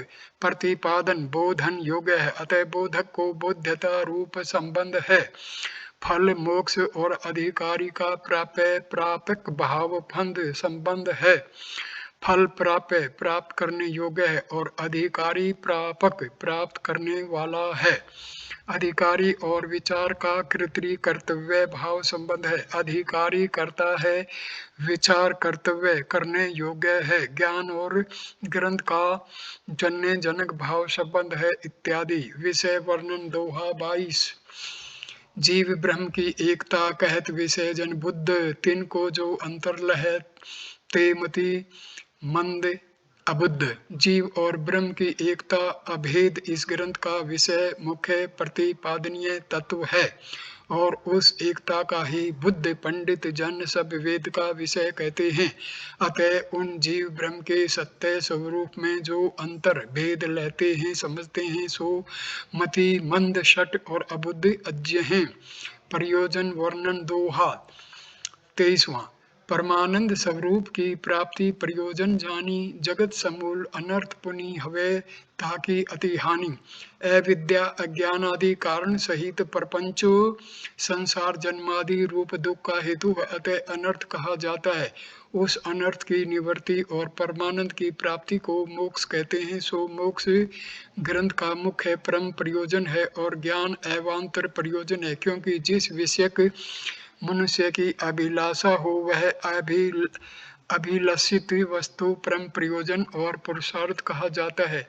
प्रतिपादन बोधन योग्य है, अतः बोधक को बोध्यता रूप संबंध है। फल मोक्ष और अधिकारी का प्राप्य प्रापक भाव फंद संबंध है। फल प्राप्य प्राप्त करने योग्य है और अधिकारी प्रापक प्राप्त करने वाला है। अधिकारी और विचार का कर्तृ कर्तव्य भाव संबंध है। अधिकारी करता है, विचार कर्तव्य करने योग्य है। ज्ञान और ग्रंथ का जन्य जनक भाव संबंध है इत्यादि। विषय वर्णन दोहा 22। जीव ब्रह्म की एकता कहत विषय जन बुद्ध, तिन को जो अंतर लहत ते मति मंद अबुद्ध। जीव और ब्रह्म की एकता अभेद इस ग्रंथ का विषय मुख्य प्रतिपादनीय तत्व है और उस एकता का ही बुद्ध पंडित जन सब वेद का विषय कहते हैं। अतः उन जीव ब्रह्म के सत्य स्वरूप में जो अंतर भेद लेते हैं समझते हैं सो मति मंद शट और अबुद्ध अज्ञ हैं। प्रयोजन वर्णन दोहा 23वां। परमानंद स्वरूप की प्राप्ति प्रयोजन जानी जगत समूल अनर्थ पुनि हवे ताकि अति हानि। अविद्या अज्ञान आदि कारण सहित प्रपंचो संसार जन्मादि रूप दुख का हेतु है, अतः अनर्थ कहा जाता है। उस अनर्थ की निवृत्ति और परमानंद की प्राप्ति को मोक्ष कहते हैं। सो मोक्ष ग्रंथ का मुख्य परम प्रयोजन है और ज्ञान एवांतर प्रयोजन है, क्योंकि जिस विषयक मनुष्य की अभिलाषा हो वह अभिलषित वस्तु परम प्रयोजन और पुरुषार्थ कहा जाता है।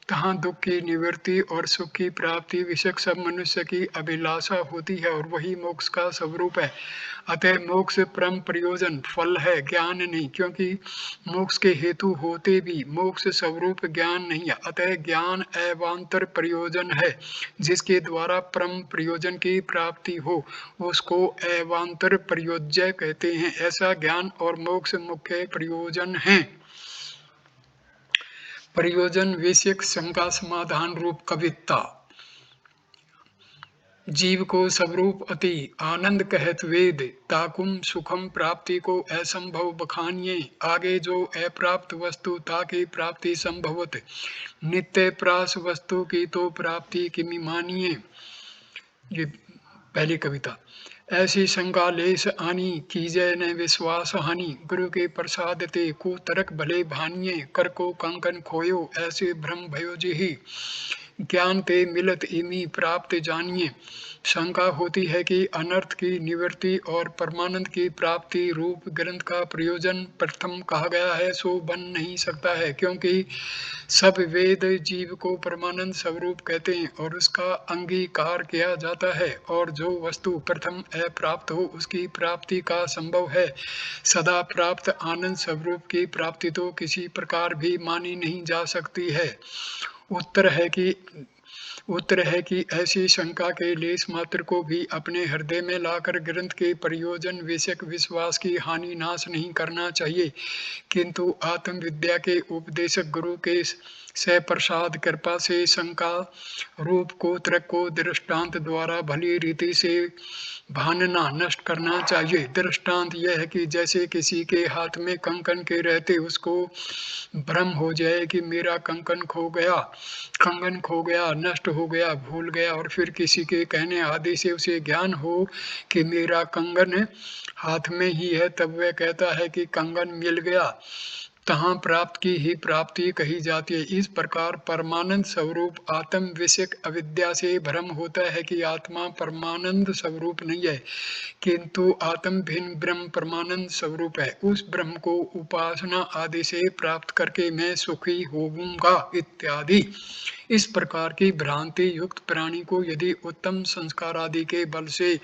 तहाँ दुख की निवृत्ति और सुख की प्राप्ति विषयक सब मनुष्य की अभिलाषा होती है और वही मोक्ष का स्वरूप है। अतः मोक्ष परम प्रयोजन फल है, ज्ञान नहीं, क्योंकि मोक्ष के हेतु होते भी मोक्ष स्वरूप ज्ञान नहीं है। अतः ज्ञान एवांतर प्रयोजन है, जिसके द्वारा परम प्रयोजन की प्राप्ति हो उसको एवांतर प्रयोज्य कहते हैं। ऐसा ज्ञान और मोक्ष मुख्य प्रयोजन है। प्रयोजन विषयक शंका समाधान रूप कविता। जीव को स्वरूप अति आनंद कहत वेद, ताकुम सुखम प्राप्ति को असंभव बखानिए। आगे जो अप्राप्त वस्तु ताकि प्राप्ति संभवत, नित्य प्रास वस्तु की तो प्राप्ति किमि मानिए। ये पहली कविता। ऐसी शंका लेस आनी कीजय न विश्वास हानि। गुरु के प्रसाद ते को तरक भले भानिए, कर को कंकन खोयो ऐसे भ्रम भयो जेहि। ज्ञान ते मिलत इमी प्राप्त जानिए। शंका होती है कि अनर्थ की निवृत्ति और परमानंद की प्राप्ति रूप ग्रंथ का प्रयोजन प्रथम कहा गया है सो बन नहीं सकता है, क्योंकि सब वेद जीव को परमानंद स्वरूप कहते हैं और उसका अंगीकार किया जाता है, और जो वस्तु प्रथम अप्राप्त हो उसकी प्राप्ति का संभव है। सदा प्राप्त आनंद स्वरूप की प्राप्ति तो किसी प्रकार भी मानी नहीं जा सकती है। उत्तर है कि ऐसी शंका के लेस मात्र को भी अपने हृदय में लाकर ग्रंथ के प्रयोजन विषयक विश्वास की हानि नाश नहीं करना चाहिए, किंतु आत्मविद्या के उपदेशक गुरु के सप्रसाद कृपा से शंका रूप कोत्रक को दृष्टांत द्वारा भली रीति से भानना नष्ट करना चाहिए। दृष्टांत यह है कि जैसे किसी के हाथ में कंकन के रहते उसको भ्रम हो जाए कि मेरा कंकन खो गया, नष्ट हो गया, भूल गया, और फिर किसी के कहने आदि से उसे ज्ञान हो कि मेरा कंगन हाथ में ही है, तब वह कहता है कि कंगन मिल गया। तहाँ प्राप्त की ही प्राप्ति कही जाती है। इस प्रकार परमानंद स्वरूप आत्म विषयक अविद्या से भ्रम होता है कि आत्मा परमानंद स्वरूप नहीं है, किंतु आत्म भिन्न ब्रह्म परमानंद स्वरूप है। उस ब्रह्म को उपासना आदि से प्राप्त करके मैं सुखी होऊंगा इत्यादि। इस प्रकार की भ्रांति युक्त प्राणी को यदि उत्तम संस्कार आदि के बल से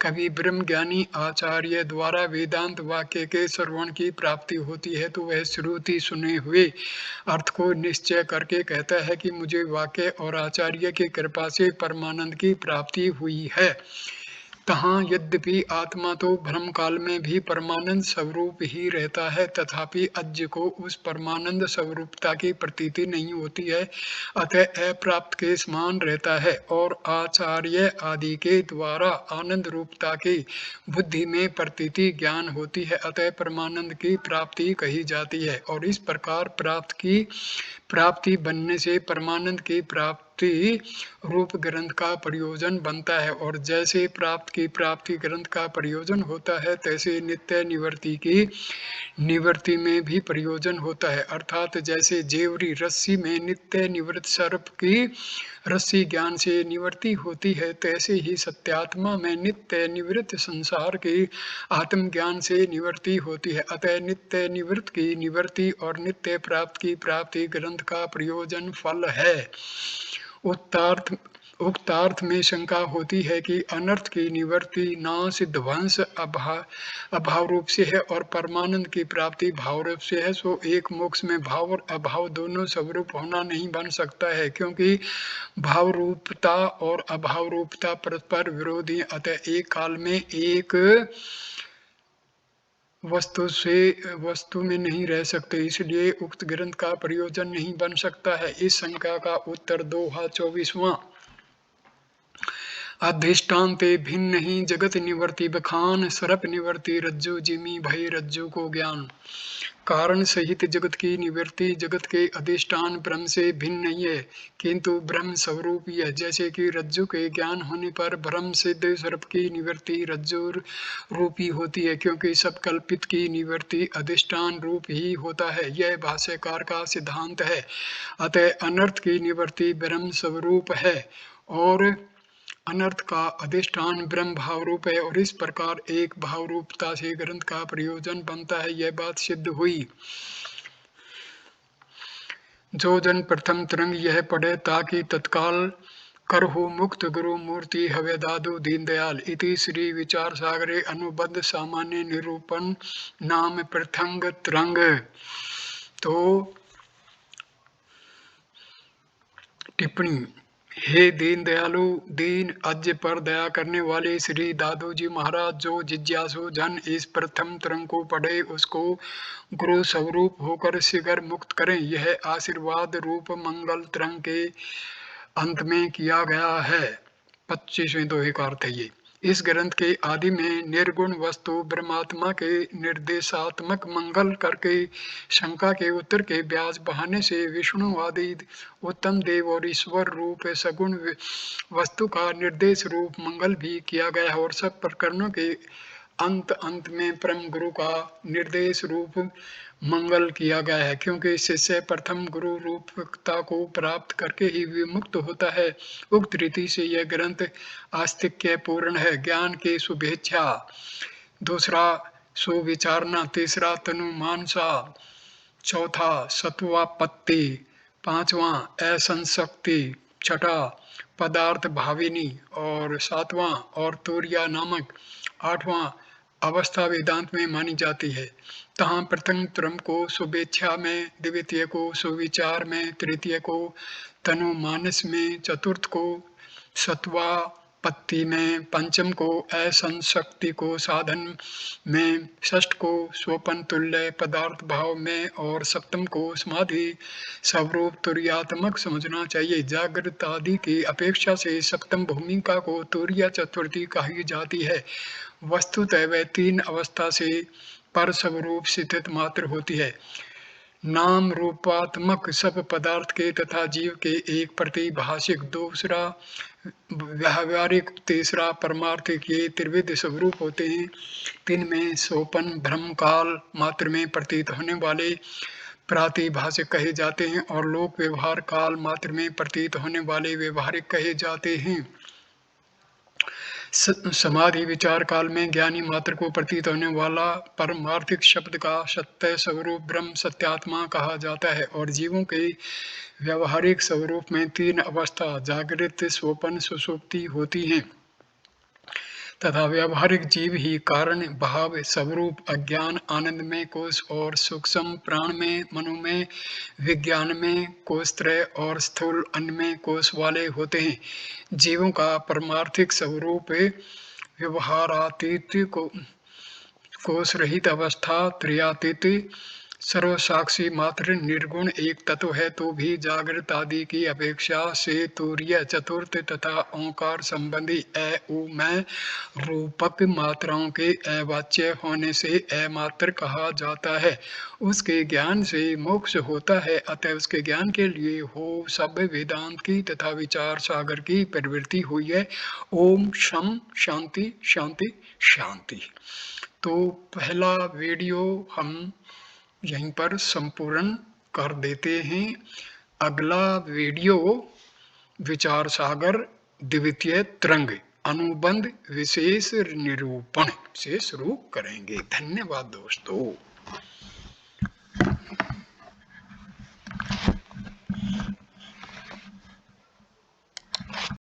कभी ब्रह्म ज्ञानी आचार्य द्वारा वेदांत वाक्य के श्रवण की प्राप्ति होती है तो वह श्रुति सुने हुए अर्थ को निश्चय करके कहता है कि मुझे वाक्य और आचार्य की कृपा से परमानंद की प्राप्ति हुई है। तहाँ यद्यपि आत्मा तो भ्रम काल में भी परमानंद स्वरूप ही रहता है, तथापि अज्ञ को उस परमानंद स्वरूपता की प्रतीति नहीं होती है, अतः अप्राप्त के समान रहता है और आचार्य आदि के द्वारा आनंद रूपता की बुद्धि में प्रतीति ज्ञान होती है, अतः परमानंद की प्राप्ति कही जाती है। और इस प्रकार प्राप्ति बनने से परमानंद की प्राप्ति प्राप्ति रूप ग्रंथ का प्रयोजन बनता है। और जैसे प्राप्त की प्राप्ति ग्रंथ का प्रयोजन होता है, तैसे नित्य निवृत्ति की निवृत्ति में भी प्रयोजन होता है। अर्थात जैसे जेवरी रस्सी में नित्य निवृत्त सर्प की रस्सी ज्ञान से निवृत्ति होती है, तैसे ही सत्यात्मा में नित्य निवृत्त संसार की आत्मज्ञान से निवृत्ति होती है। अतः नित्य निवृत्त की निवृत्ति और नित्य प्राप्त की प्राप्ति ग्रंथ का प्रयोजन फल है। उक्तार्थ में शंका होती है कि अनर्थ की निवृत्ति नाश ध्वंस अभाव रूप से है और परमानंद की प्राप्ति भाव रूप से है, सो एक मोक्ष में भाव और अभाव दोनों स्वरूप होना नहीं बन सकता है, क्योंकि भाव रूपता और अभाव रूपता परस्पर विरोधी, अतः एक काल में एक वस्तु में नहीं रह सकते, इसलिए उक्त ग्रंथ का प्रयोजन नहीं बन सकता है। इस शंका का उत्तर दोहा 24वां। अधिष्ठान्ते भिन्न ही जगत निवर्ति बखान, सरप निवर्ति रज्जु जिमी भय रज्जु को ज्ञान। कारण सहित जगत की निवृत्ति जगत के अधिष्ठान ब्रह्म से भिन्न नहीं है, किंतु ब्रह्म स्वरूप ही है। जैसे कि रज्जु के ज्ञान होने पर ब्रह्म सिद्ध सर्प की निवृत्ति रज्जु रूपी होती है, क्योंकि सब कल्पित की निवृत्ति अधिष्ठान रूप ही होता है। यह भाष्यकार का सिद्धांत है। अतः अनर्थ की निवृत्ति ब्रह्म स्वरूप है और अनर्थ का अधिष्ठान ब्रह्म भाव रूप है, और इस प्रकार एक भाव रूपता से ग्रंथ का प्रयोजन बनता है। यह बात सिद्ध हुई। जो जन प्रथम तरंग यह पढ़े, ताकि तत्काल करहु मुक्त गुरु मूर्ति हवे दादू दीनदयाल। इति श्री विचार सागरे अनुबद्ध सामान्य निरूपण नाम प्रथंग तरंग। तो टिप्पणी। हे दीन दयालु, दीन अज्ञ पर दया करने वाले श्री दादू जी महाराज, जो जिज्ञासु जन इस प्रथम तरंग को पढ़े, उसको गुरु स्वरूप होकर शीघ्र मुक्त करें। यह आशीर्वाद रूप मंगल तरंग के अंत में किया गया है। 25वें दोहे का अर्थ है ये। इस ग्रंथ के आदि में निर्गुण वस्तु ब्रह्मात्मा के निर्देशात्मक मंगल करके शंका के उत्तर के ब्याज बहाने से विष्णु आदि उत्तम देव और ईश्वर रूप सगुण वस्तु का निर्देश रूप मंगल भी किया गया है। और सब प्रकरणों के अंत में परम गुरु का निर्देश रूप मंगल किया गया है, क्योंकि शिष्य प्रथम गुरु रूपता को प्राप्त करके ही विमुक्त होता है। उक्त रीति से यह ग्रंथ आस्तिक्य पूर्ण है। ज्ञान के शुभेच्छा, दूसरा सुविचारना, तीसरा तनुमानसा, चौथा सत्वापत्ति, पांचवा असंशक्ति, छठा पदार्थ भाविनी और सातवां और तुर्या नामक, आठवां अवस्था वेदांत में मानी जाती है। तहाँ प्रथम क्रम को शुभेच्छा में, द्वितीय को सुविचार में, तृतीय को तनुमानस में, चतुर्थ को सत्वापत्ति में, पंचम को असंशक्ति को साधन में, षष्ठ को स्वपन तुल्य पदार्थ भाव में और सप्तम को समाधि स्वरूप तुर्यात्मक समझना चाहिए। जागृत आदि की अपेक्षा से सप्तम भूमिका को तुर्या चतुर्थी कही जाती है। वस्तुतः वह तीन अवस्था से पर स्वरूप स्थित मात्र होती है। नाम रूपात्मक सब पदार्थ के तथा जीव के एक प्रतिभाषिक, दूसरा व्यावहारिक, तीसरा परमार्थिक, ये त्रिविध स्वरूप होते हैं। तीन में सोपन भ्रम काल मात्र में प्रतीत होने वाले प्रातिभाषिक कहे जाते हैं और लोक व्यवहार काल मात्र में प्रतीत होने वाले व्यवहारिक कहे जाते हैं। समाधि विचार काल में ज्ञानी मात्र को प्रतीत होने वाला परमार्थिक शब्द का सत्य स्वरूप ब्रह्म सत्यात्मा कहा जाता है। और जीवों के व्यवहारिक स्वरूप में तीन अवस्था जागृत, स्वप्न, सुषुप्ति होती हैं तथा व्यवहारिक जीव ही कारण भाव स्वरूप अज्ञान आनंद में कोश और सूक्ष्म प्राण में, मनु में, विज्ञान में कोशत्रय और स्थूल अन्न में कोश वाले होते हैं। जीवों का परमार्थिक स्वरूप व्यवहारातीत को कोश रहित अवस्था, त्रियातीत सर्वसाक्षी मात्र निर्गुण एक तत्व है तो भी जागृत आदि की अपेक्षा से तूर्य चतुर्थ तथा ओंकार संबंधी अ उ में रूपक मात्राओं के अवाच्य होने से अमात्र कहा जाता है। उसके ज्ञान से मोक्ष होता है, अतः उसके ज्ञान के लिए हो सब वेदांत की तथा विचार सागर की प्रवृत्ति हुई है। ओम शम शांति शांति शांति। तो पहला वीडियो हम यहीं पर संपूर्ण कर देते हैं। अगला वीडियो विचार सागर द्वितीय तरंग अनुबंध विशेष निरूपण से शुरू करेंगे। धन्यवाद दोस्तों।